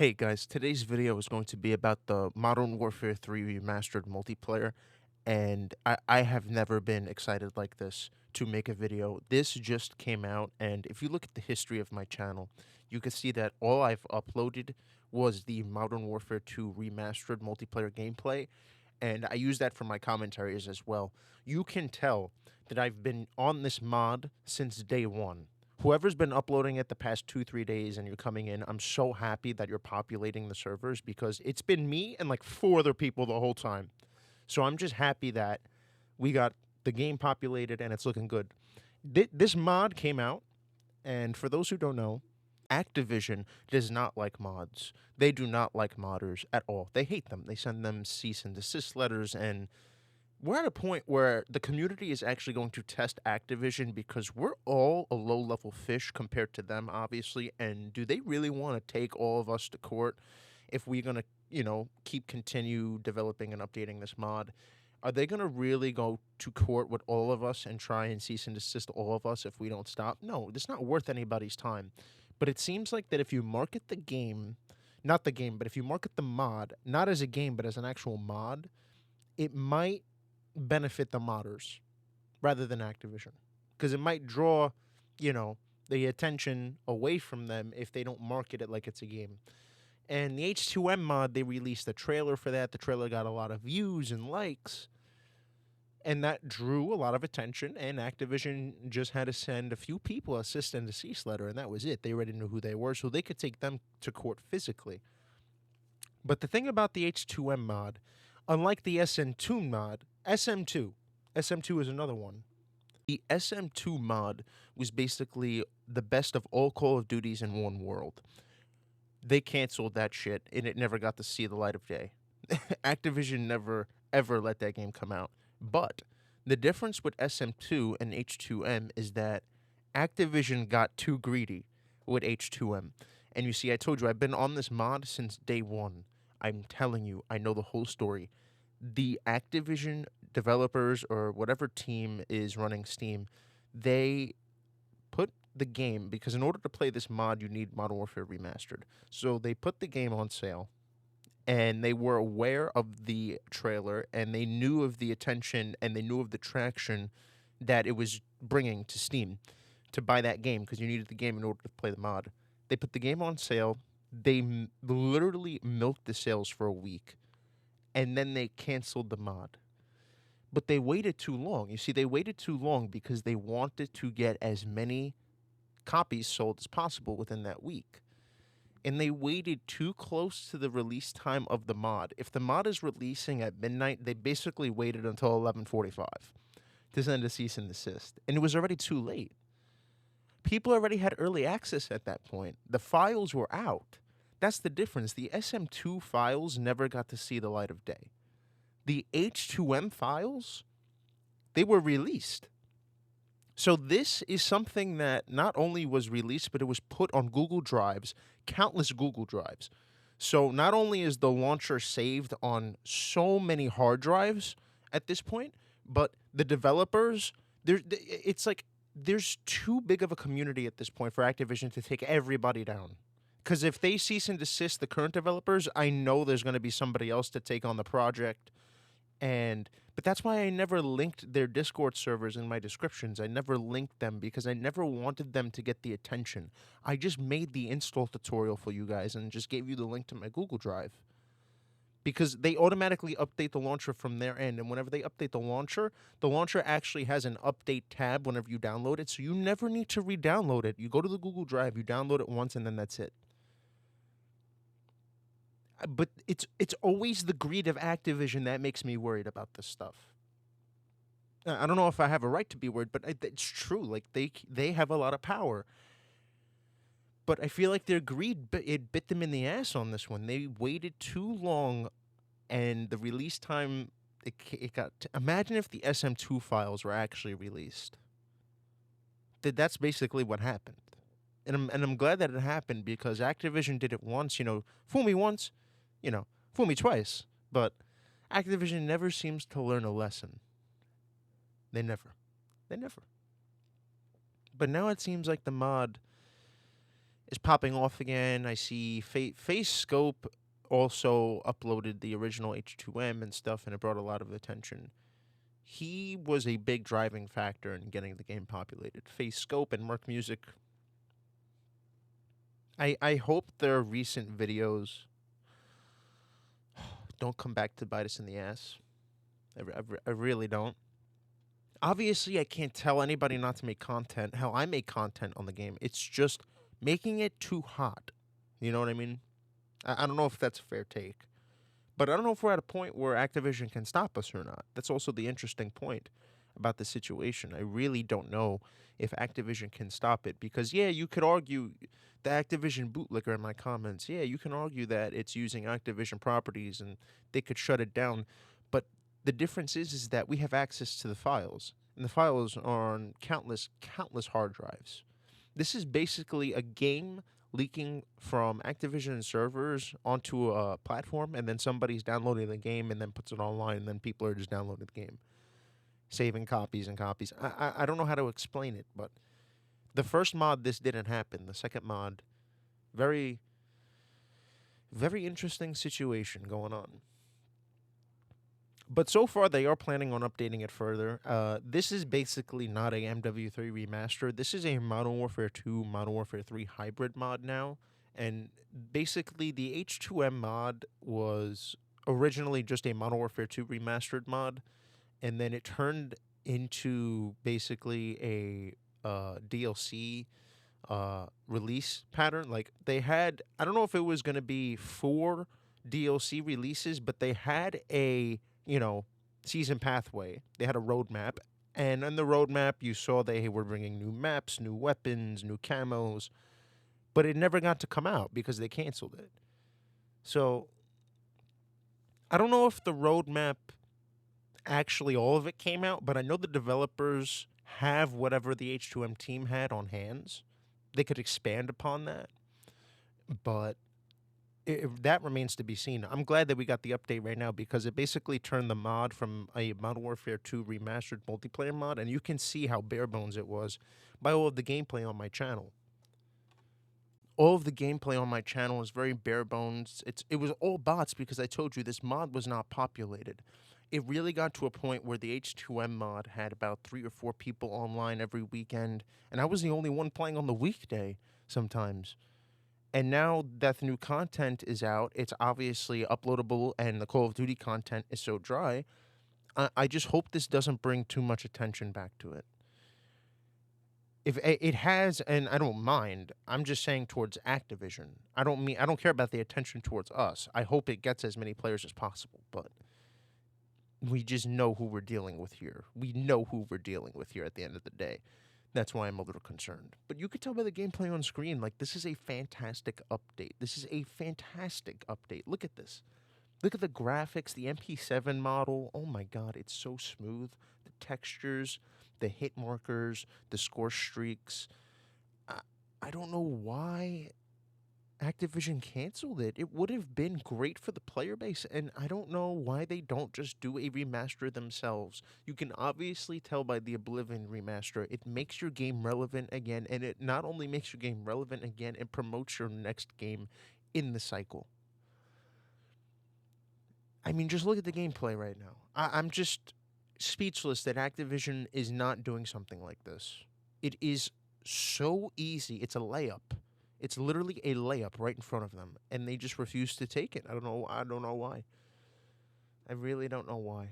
Hey guys, today's video is going to be about the Modern Warfare 3 Remastered multiplayer, and I have never been excited like this to make a video. This just came out, and if you look at the history of my channel, you can see that all I've uploaded was the Modern Warfare 2 Remastered multiplayer gameplay, and I use that for my commentaries as well. You can tell that I've been on this mod since day one. Whoever's been uploading it the past 2-3 days and you're coming in, I'm so happy that you're populating the servers because it's been me and like 4 other people the whole time. So I'm just happy that we got the game populated and it's looking good. This mod came out, and for those who don't know, Activision does not like mods. They do not like modders at all. They hate them. They send them cease and desist letters, and we're at a point where the community is actually going to test Activision because we're all a low-level fish compared to them, obviously. And do they really want to take all of us to court if we're going to, continue developing and updating this mod? Are they going to really go to court with all of us and try and cease and desist all of us if we don't stop? No, it's not worth anybody's time. But it seems like that if you market the game, not the game, but if you market the mod, not as a game, but as an actual mod, it might benefit the modders rather than Activision, because it might draw, the attention away from them if they don't market it like it's a game. And the H2M mod, they released a trailer for that. The trailer got a lot of views and likes, and that drew a lot of attention, and Activision just had to send a few people a cease and desist letter, and that was it. They already knew who they were, so they could take them to court physically. But the thing about the H2M mod, unlike the SM2 mod, SM2 is another one. The SM2 mod was basically the best of all Call of Duties in one world. They canceled that shit, and it never got to see the light of day. Activision never, ever let that game come out. But the difference with SM2 and H2M is that Activision got too greedy with H2M. And you see, I told you, I've been on this mod since day one. I'm telling you, I know the whole story. The Activision developers or whatever team is running Steam, they put the game, because in order to play this mod, you need Modern Warfare Remastered. So they put the game on sale, and they were aware of the trailer, and they knew of the attention, and they knew of the traction that it was bringing to Steam to buy that game, because you needed the game in order to play the mod. They put the game on sale. They literally milked the sales for a week, and then they canceled the mod. But they waited too long. You see, they waited too long because they wanted to get as many copies sold as possible within that week. And they waited too close to the release time of the mod. If the mod is releasing at midnight, they basically waited until 11:45 to send a cease and desist. And it was already too late. People already had early access at that point. The files were out. That's the difference. The SM2 files never got to see the light of day. The H2M files, they were released. So this is something that not only was released, but it was put on Google Drives, countless Google Drives. So not only is the launcher saved on so many hard drives at this point, but the developers, it's like there's too big of a community at this point for Activision to take everybody down. Because if they cease and desist the current developers, I know there's going to be somebody else to take on the project. But that's why I never linked their Discord servers in my descriptions. I never linked them because I never wanted them to get the attention. I just made the install tutorial for you guys and just gave you the link to my Google Drive. Because they automatically update the launcher from their end, and whenever they update the launcher actually has an update tab whenever you download it, so you never need to re-download it. You go to the Google Drive, you download it once, and then that's it. But it's always the greed of Activision that makes me worried about this stuff. I don't know if I have a right to be worried, but it's true. Like, they have a lot of power. But I feel like their greed, it bit them in the ass on this one. They waited too long, and the release time, it got... Imagine if the SM2 files were actually released. That's basically what happened. And I'm glad that it happened, because Activision did it once, fool me once, fool me twice. But Activision never seems to learn a lesson. They never. But now it seems like the mod is popping off again. I see Face Scope also uploaded the original H2M and stuff, and it brought a lot of attention. He was a big driving factor in getting the game populated. Face Scope and Merc Music. I hope their recent videos don't come back to bite us in the ass. I really don't. Obviously, I can't tell anybody not to make content. Hell, I make content on the game. It's just making it too hot. You know what I mean? I don't know if that's a fair take. But I don't know if we're at a point where Activision can stop us or not. That's also the interesting point about the situation. I really don't know if Activision can stop it. Because, yeah, you could argue the Activision bootlicker in my comments. Yeah, you can argue that it's using Activision properties and they could shut it down. But the difference is that we have access to the files. And the files are on countless hard drives. This is basically a game leaking from Activision servers onto a platform, and then somebody's downloading the game and then puts it online, and then people are just downloading the game, saving copies and copies. I don't know how to explain it, but the first mod, this didn't happen. The second mod, very, very interesting situation going on. But so far, they are planning on updating it further. This is basically not a MW3 Remastered. This is a Modern Warfare 2, Modern Warfare 3 hybrid mod now. And basically, the H2M mod was originally just a Modern Warfare 2 Remastered mod. And then it turned into basically a DLC release pattern. Like, they had, I don't know if it was going to be 4 DLC releases, but they had a season pathway. They had a roadmap, and on the roadmap, you saw they were bringing new maps, new weapons, new camos, but it never got to come out because they canceled it. So, I don't know if the roadmap, actually all of it came out, but I know the developers have whatever the H2M team had on hands. They could expand upon that, but that remains to be seen. I'm glad that we got the update right now because it basically turned the mod from a Modern Warfare 2 Remastered multiplayer mod, and you can see how bare bones it was by all of the gameplay on my channel. All of the gameplay on my channel is very bare bones. It was all bots because I told you this mod was not populated. It really got to a point where the H2M mod had about 3 or 4 people online every weekend, and I was the only one playing on the weekday sometimes. And now that the new content is out, it's obviously uploadable, and the Call of Duty content is so dry. I just hope this doesn't bring too much attention back to it. If it has, and I don't mind, I'm just saying towards Activision. I don't care about the attention towards us. I hope it gets as many players as possible, but we just know who we're dealing with here. We know who we're dealing with here at the end of the day. That's why I'm a little concerned. But you could tell by the gameplay on screen, like, this is a fantastic update. This is a fantastic update. Look at this. Look at the graphics, the MP7 model. Oh my god, it's so smooth. The textures, the hit markers, the score streaks. I don't know why Activision canceled it. It would have been great for the player base, and I don't know why they don't just do a remaster themselves. You can obviously tell by the Oblivion remaster, it makes your game relevant again, and it not only makes your game relevant again, it promotes your next game in the cycle. I mean, just look at the gameplay right now. I'm just speechless that Activision is not doing something like this. It is so easy. It's a layup. It's literally a layup right in front of them, and they just refuse to take it. I don't know why. I really don't know why.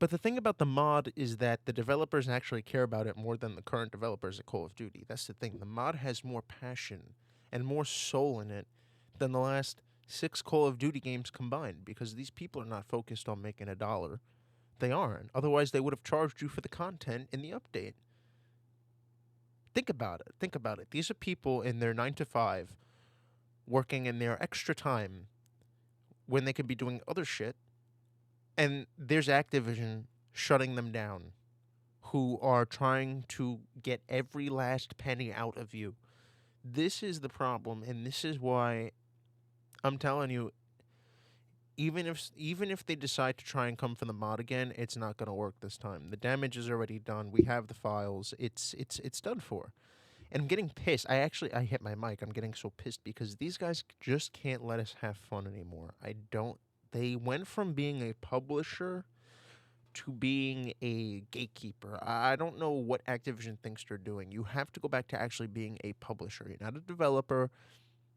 But the thing about the mod is that the developers actually care about it more than the current developers at Call of Duty. That's the thing. The mod has more passion and more soul in it than the last 6 Call of Duty games combined, because these people are not focused on making $1. They aren't. Otherwise, they would have charged you for the content in the update. Think about it. Think about it. These are people in their 9 to 5 working in their extra time when they could be doing other shit, and there's Activision shutting them down, who are trying to get every last penny out of you. This is the problem, and this is why I'm telling you, even if they decide to try and come for the mod again, it's not going to work this time. The damage is already done. We have the files. It's done for. And I'm getting pissed. I hit my mic. I'm getting so pissed because these guys just can't let us have fun anymore. I don't. They went from being a publisher to being a gatekeeper. I don't know what Activision thinks they're doing. You have to go back to actually being a publisher. You're not a developer.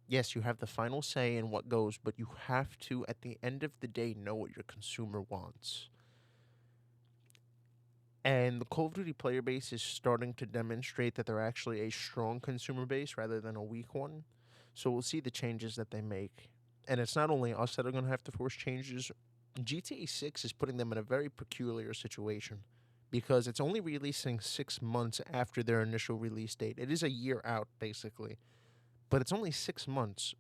Yes, you have the final say in what goes, but you have to, at the end of the day, know what your consumer wants. And the Call of Duty player base is starting to demonstrate that they're actually a strong consumer base rather than a weak one. So we'll see the changes that they make. And it's not only us that are going to have to force changes. GTA 6 is putting them in a very peculiar situation because it's only releasing 6 months after their initial release date. It is a year out, basically. But it's only 6 months,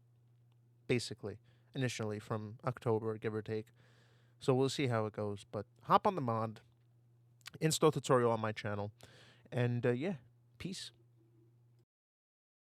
basically, initially from October, give or take. So we'll see how it goes. But hop on the mod, install tutorial on my channel, and yeah, peace.